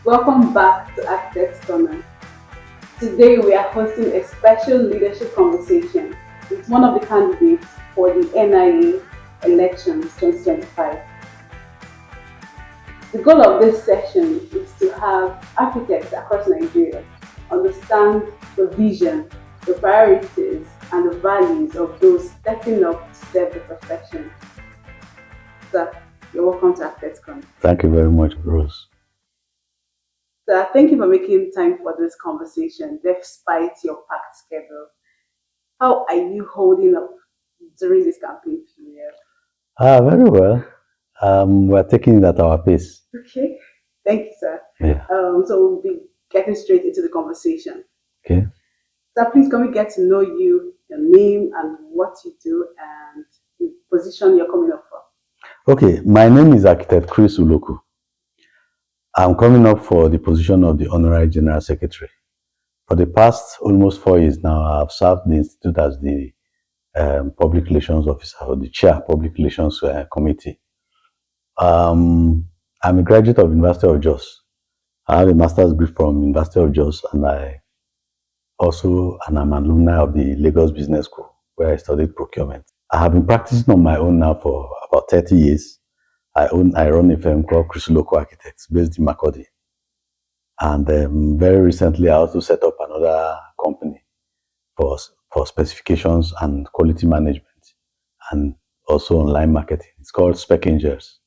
Welcome back to Architects Corner. Today we are hosting a special leadership conversation with one of the candidates for the NIA elections 2025. The goal of this session is to have architects across Nigeria understand the vision, the priorities, and the values of those stepping up to serve the profession. Sir, you're welcome to Architects Corner. Thank you very much, Rose. Sir, thank you for making time for this conversation despite your packed schedule. How are you holding up during this campaign period? Very well. We're taking it at our pace. Okay, thank you, sir. Yeah. So we'll be getting straight into the conversation. Okay. Sir, please can we get to know you, your name and what you do and the position you're coming up for? Okay, my name is Architect Chris Uloko. I'm coming up for the position of the Honorary General Secretary. For the past almost 4 years now, I've served the Institute as the Public Relations Officer or the Chair Public Relations Committee. I'm a graduate of University of Jos. I have a master's degree from University of Jos, and I'm an alumni of the Lagos Business School, where I studied procurement. I have been practicing on my own now for about 30 years. I run a firm called Uloko Architects based in Makurdi. And very recently, I also set up another company for specifications and quality management and also online marketing. It's called Spec Angels.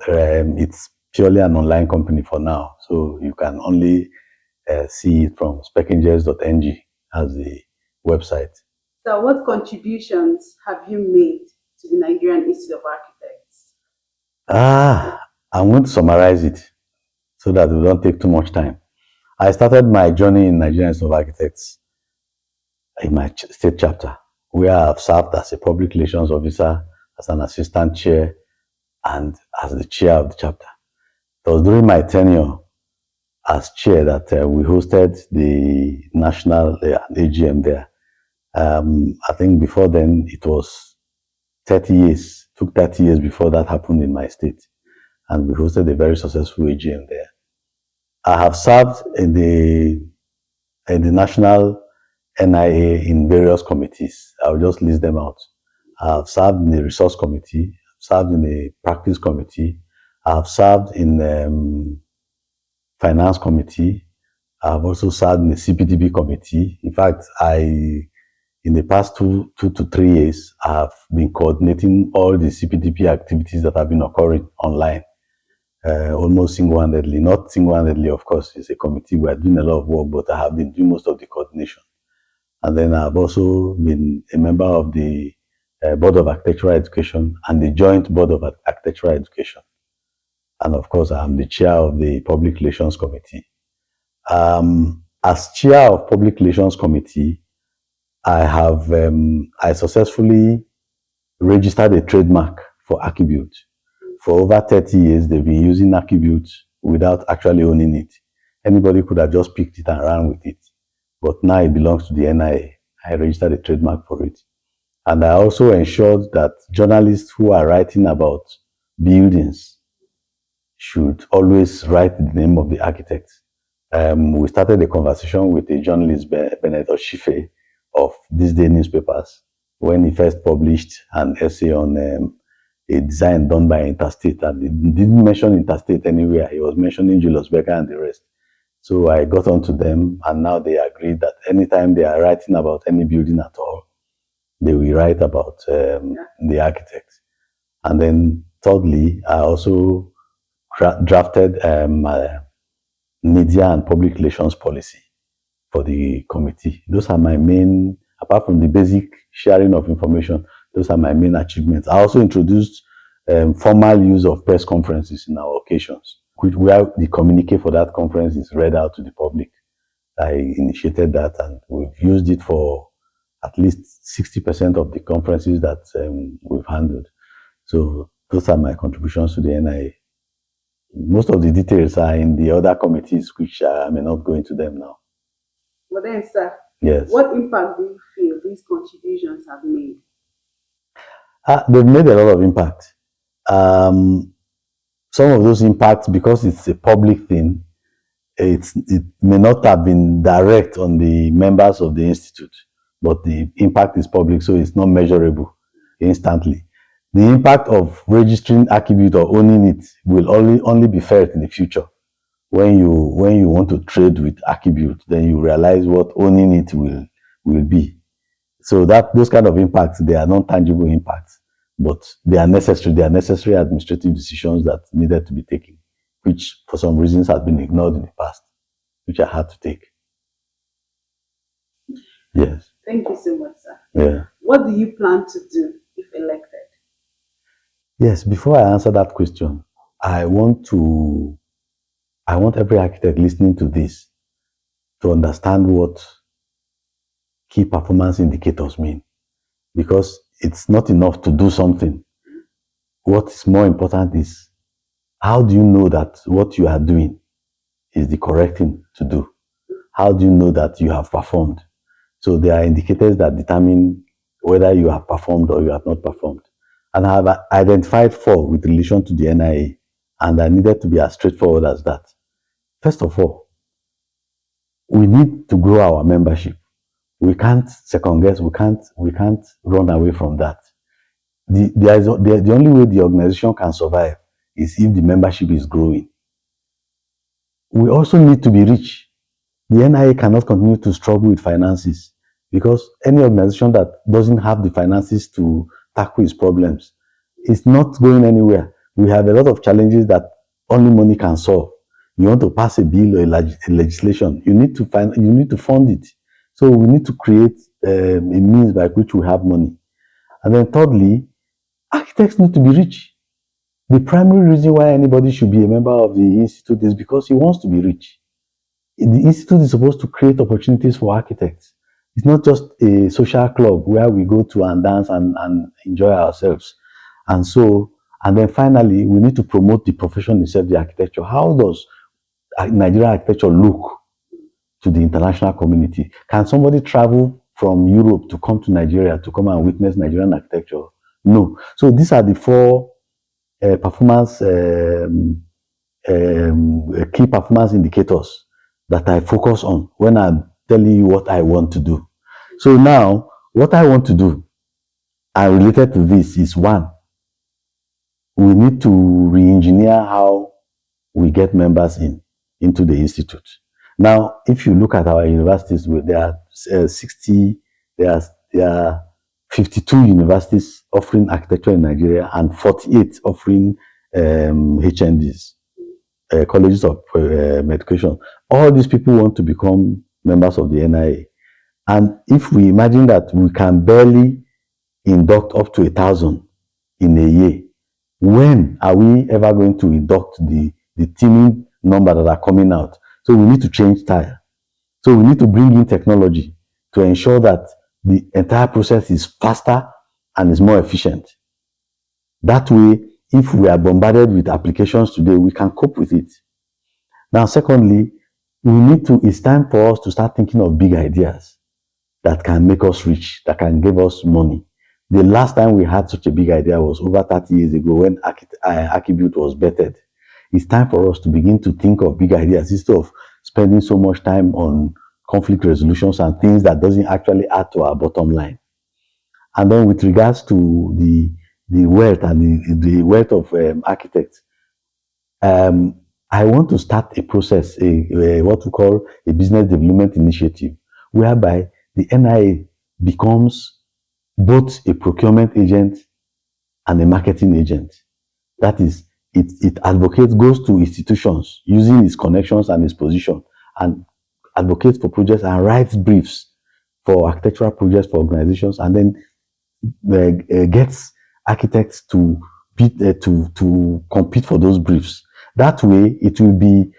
It's purely an online company for now, so you can only see it from specangels.ng as the website. So what contributions have you made to the Nigerian Institute of Architects? I'm going to summarize it so that we don't take too much time. I started my journey in Nigerian Institute of Architects in my state chapter, where I've served as a public relations officer, as an assistant chair, and as the chair of the chapter. It was during my tenure as chair that we hosted the national AGM there. I think before then it was 30 years. It took 30 years before that happened in my state, and we hosted a very successful AGM there. I have served in the national NIA in various committees. I'll just list them out. I've served in the resource committee, I've served in the practice committee, I've served in finance committee, I've also served in the CPTB committee. In fact, in the past two to 3 years, I've been coordinating all the CPTB activities that have been occurring online, almost single-handedly. Not single-handedly, of course, it's a committee. We are doing a lot of work, but I have been doing most of the coordination. And then I've also been a member of the Board of Architectural Education and the Joint Board of Architectural Education. And of course, I'm the chair of the Public Relations Committee. As chair of Public Relations Committee, I successfully registered a trademark for Archibute. For over 30 years, they've been using Archibute without actually owning it. Anybody could have just picked it and ran with it. But now it belongs to the NIA. I registered a trademark for it. And I also ensured that journalists who are writing about buildings should always write the name of the architect. We started a conversation with a journalist, Benedict Oshife, of This Day newspapers, when he first published an essay on a design done by Interstate. And he didn't mention Interstate anywhere. He was mentioning Julius Becker and the rest. So I got onto them, and now they agreed that anytime they are writing about any building at all, they will write about the architect. And then thirdly, I also drafted media and public relations policy for the committee. Those are my main, apart from the basic sharing of information, those are my main achievements. I also introduced formal use of press conferences in our occasions, where the communique for that conference is read out to the public. I initiated that, and we've used it for at least 60% of the conferences that we've handled. So those are my contributions to the NIA. Most of the details are in the other committees, which I may not go into them now. But then, sir, yes, what impact do you feel these contributions have made? They've made a lot of impact. Some of those impacts, because it's a public thing, it may not have been direct on the members of the institute, but the impact is public, so it's not measurable instantly. The impact of registering attribute or owning it will only be felt in the future. When you want to trade with attribute, then you realize what owning it will be. So that those kind of impacts, they are non-tangible impacts, but they are necessary. They are necessary administrative decisions that needed to be taken, which for some reasons has been ignored in the past, which I had to take. Yes. Thank you so much, sir. Yeah. What do you plan to do if elected? Yes. Before I answer that question, I want every architect listening to this to understand what key performance indicators mean, because it's not enough to do something. What is more important is, how do you know that what you are doing is the correct thing to do? How do you know that you have performed? So there are indicators that determine whether you have performed or you have not performed. And I have identified 4 with relation to the NIA, and I needed to be as straightforward as that. First of all, we need to grow our membership. We can't second guess, we can't run away from that. The only way the organization can survive is if the membership is growing. We also need to be rich. The NIA cannot continue to struggle with finances, because any organization that doesn't have the finances to tackle its problems is not going anywhere. We have a lot of challenges that only money can solve. You want to pass a bill or a legislation, you need to fund it. So we need to create a means by which we have money. And then thirdly, architects need to be rich. The primary reason why anybody should be a member of the institute is because he wants to be rich. The institute is supposed to create opportunities for architects. It's not just a social club where we go to and dance and enjoy ourselves. And then finally, we need to promote the profession itself, the architecture. How does Nigerian architecture look to the international community? Can somebody travel from Europe to come to Nigeria to come and witness Nigerian architecture? No. So these are the 4 performance key performance indicators that I focus on when I'm telling you what I want to do. So now, what I want to do, and related to this, is 1, we need to re-engineer how we get members into the institute. Now, if you look at our universities, there are 52 universities offering architecture in Nigeria and 48 offering HNDs. Colleges of education. All these people want to become members of the NIA. And if we imagine that we can barely induct up to 1,000 in a year, when are we ever going to induct the teeming number that are coming out? So we need to change style. So we need to bring in technology to ensure that the entire process is faster and is more efficient. That way, if we are bombarded with applications today, we can cope with it. Now, secondly, it's time for us to start thinking of big ideas that can make us rich, that can give us money. The last time we had such a big idea was over 30 years ago when Archibute was bettered. It's time for us to begin to think of big ideas instead of spending so much time on conflict resolutions and things that doesn't actually add to our bottom line. And then with regards to the wealth and the wealth of architects, I want to start a process, what we call a business development initiative, whereby the NIA becomes both a procurement agent and a marketing agent. That is, it advocates, goes to institutions using its connections and its position, and advocates for projects and writes briefs for architectural projects for organizations, and then gets architects to compete for those briefs. That way, it will be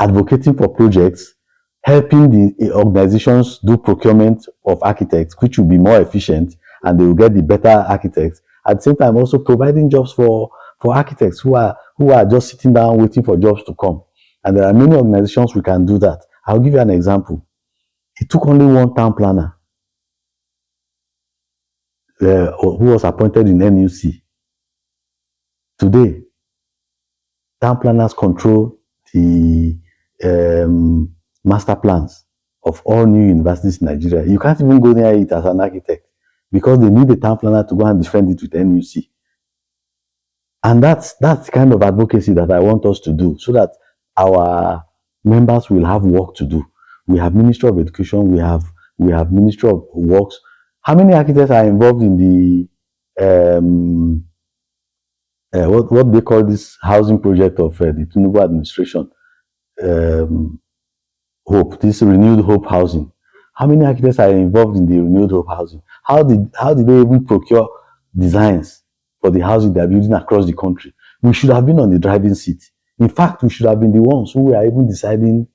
advocating for projects, helping the organizations do procurement of architects, which will be more efficient, and they will get the better architects. At the same time, also providing jobs for architects who are just sitting down waiting for jobs to come. And there are many organizations we can do that. I'll give you an example. It took only 1 town planner who was appointed in NUC. Today, town planners control the master plans of all new universities in Nigeria. You can't even go near it as an architect because they need a town planner to go and defend it with NUC. And that's the kind of advocacy that I want us to do so that our members will have work to do. We have Ministry of Education, we have Ministry of Works. How many architects are involved in the what they call this housing project of the Tinubu administration? Hope, this renewed hope housing. How many architects are involved in the renewed hope housing? How did they even procure designs for the housing they're building across the country? We should have been on the driving seat. In fact, we should have been the ones who were even deciding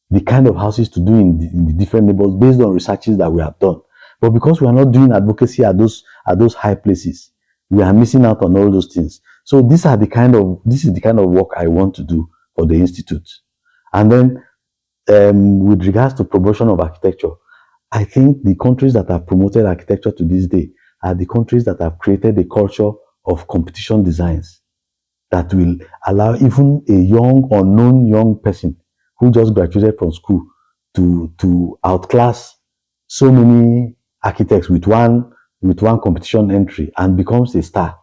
the kind of houses to do in the different neighborhoods based on researches that we have done. But because we are not doing advocacy at those high places, we are missing out on all those things. So this is the kind of work I want to do for the institute. And then with regards to promotion of architecture, I think the countries that have promoted architecture to this day are the countries that have created a culture of competition designs that will allow even a unknown young person who just graduated from school to outclass so many architects with one competition entry and becomes a star.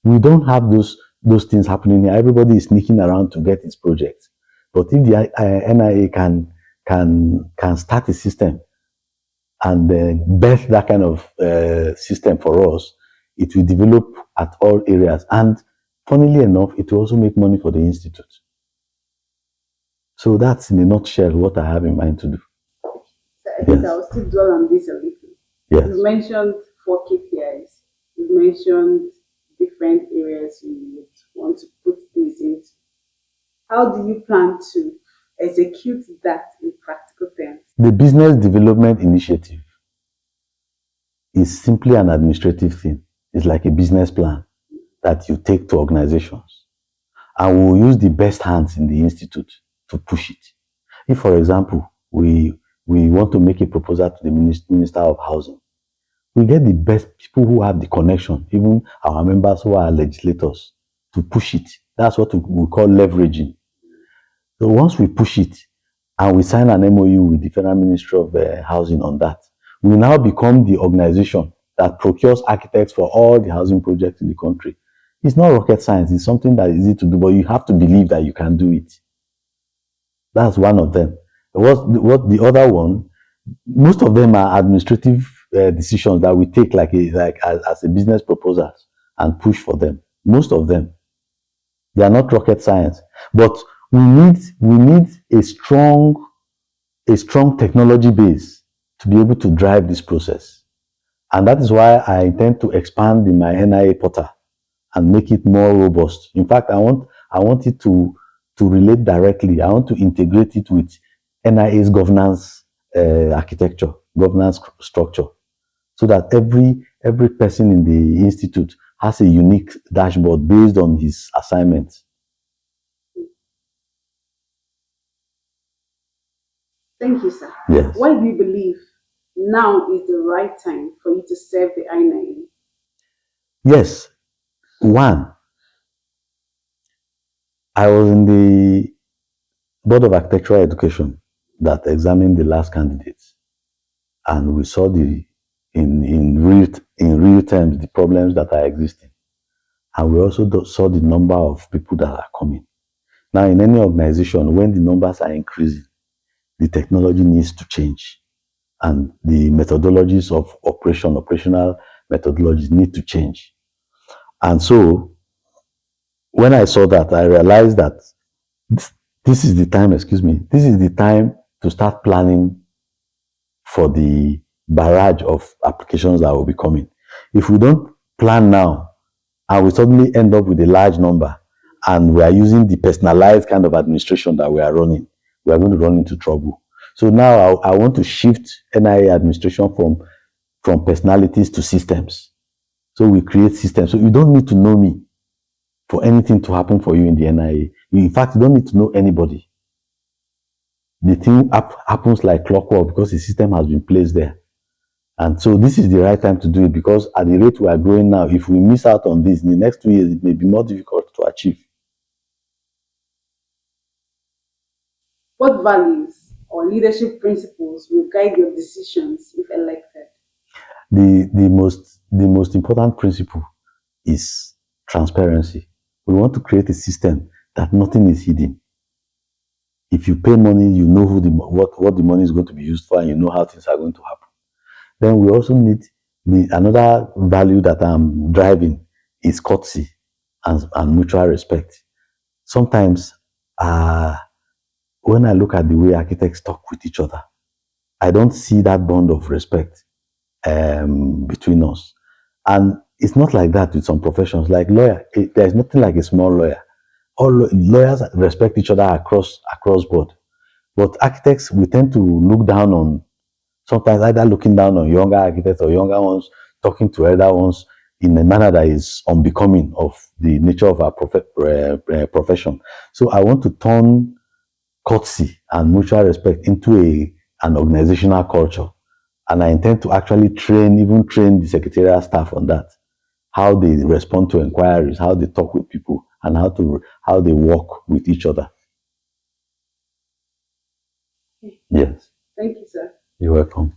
We don't have those things happening here. Everybody is sneaking around to get his projects. But if the NIA can start a system and birth that kind of system for us, it will develop at all areas. And funnily enough, it will also make money for the institute. So that's in a nutshell what I have in mind to do. So I think I will still dwell on this a little. Yes. You mentioned 4 KPIs. You mentioned different areas you would want to put things into. How do you plan to execute that in practical terms? The business development initiative is simply an administrative thing. It's like a business plan that you take to organizations. And we will use the best hands in the institute to push it. If, for example, we want to make a proposal to the Minister of Housing, we get the best people who have the connection, even our members who are legislators, to push it. That's what we call leveraging. So once we push it and we sign an MOU with the Federal Ministry of Housing on that, we now become the organization that procures architects for all the housing projects in the country. It's not rocket science. It's something that is easy to do, but you have to believe that you can do it. That's one of them. What the other one? Most of them are administrative decisions that we take as a business proposals and push for them. Most of them, they are not rocket science, but we need a strong technology base to be able to drive this process, and that is why I intend to expand in my NIA portal and make it more robust. In fact, I want it to relate directly. I want to integrate it with NIA's governance architecture, governance structure, so that every person in the institute has a unique dashboard based on his assignments. Thank you, sir. Yes. Why do you believe now is the right time for you to serve the INIA? Yes. One, I was in the Board of Architectural Education that examined the last candidates, and we saw in real terms the problems that are existing, and we also saw the number of people that are coming. Now, in any organization, when the numbers are increasing, the technology needs to change, and the methodologies of operational methodologies need to change. And so, when I saw that, I realized that this is the time, this is the time to start planning for the barrage of applications that will be coming. If we don't plan now, and we suddenly end up with a large number, and we are using the personalized kind of administration that we are running, we are going to run into trouble. So now I want to shift NIA administration from personalities to systems. So we create systems. So you don't need to know me for anything to happen for you in the NIA. In fact, you don't need to know anybody. The thing happens like clockwork because the system has been placed there. And so this is the right time to do it, because at the rate we are growing now, if we miss out on this in the next 2 years, it may be more difficult to achieve. What values or leadership principles will guide your decisions if elected? The most important principle is transparency. We want to create a system that nothing is hidden. If you pay money, you know what the money is going to be used for, and you know how things are going to happen. Then we also need another value that I'm driving is courtesy and mutual respect. Sometimes, when I look at the way architects talk with each other, I don't see that bond of respect between us. And it's not like that with some professions. Like lawyer, there's nothing like a small lawyer. All lawyers respect each other across board. But architects, we tend to look down on, sometimes either looking down on younger architects or younger ones talking to elder ones in a manner that is unbecoming of the nature of our profession. So I want to turn courtesy and mutual respect into an organizational culture. And I intend to actually even train the secretarial staff on that, how they respond to inquiries, how they talk with people, and how they work with each other. Yes. Thank you, sir. You're welcome.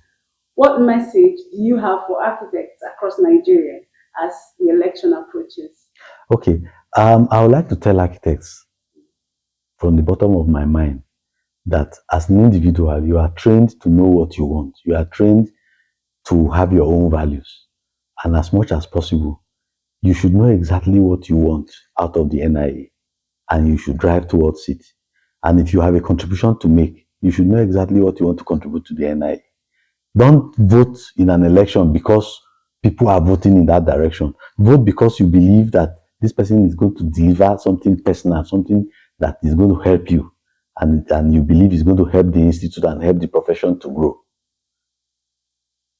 What message do you have for architects across Nigeria as the election approaches? Okay. I would like to tell architects from the bottom of my mind that as an individual, you are trained to know what you want. You are trained to have your own values. And as much as possible, you should know exactly what you want out of the NIA, and you should drive towards it. And if you have a contribution to make, you should know exactly what you want to contribute to the NIA. Don't vote in an election because people are voting in that direction. Vote because you believe that this person is going to deliver something personal, something that is going to help you, and you believe is going to help the institute and help the profession to grow.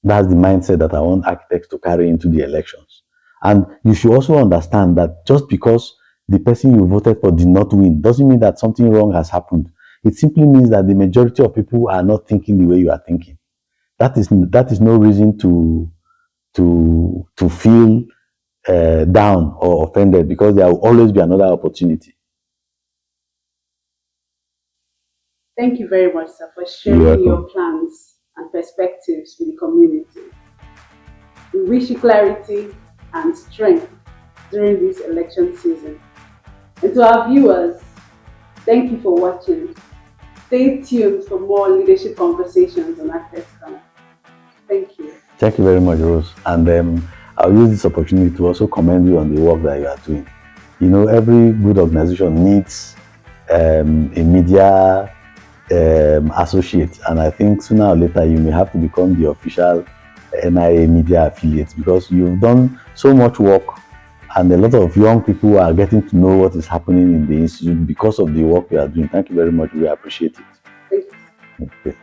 That's the mindset that I want architects to carry into the elections. And you should also understand that just because the person you voted for did not win doesn't mean that something wrong has happened. It simply means that the majority of people are not thinking the way you are thinking. That is no reason to feel down or offended, because there will always be another opportunity. Thank you very much, sir, for sharing your plans and perspectives with the community. We wish you clarity and strength during this election season. And to our viewers, thank you for watching. Stay tuned for more leadership conversations on Architects Corner. Thank you. Thank you very much, Rose. And I'll use this opportunity to also commend you on the work that you are doing. You know, every good organization needs a media associate, and I think sooner or later you may have to become the official NIA media affiliate, because you've done so much work, and a lot of young people are getting to know what is happening in the institute because of the work you are doing. Thank you very much. We appreciate it. Thank you. Okay.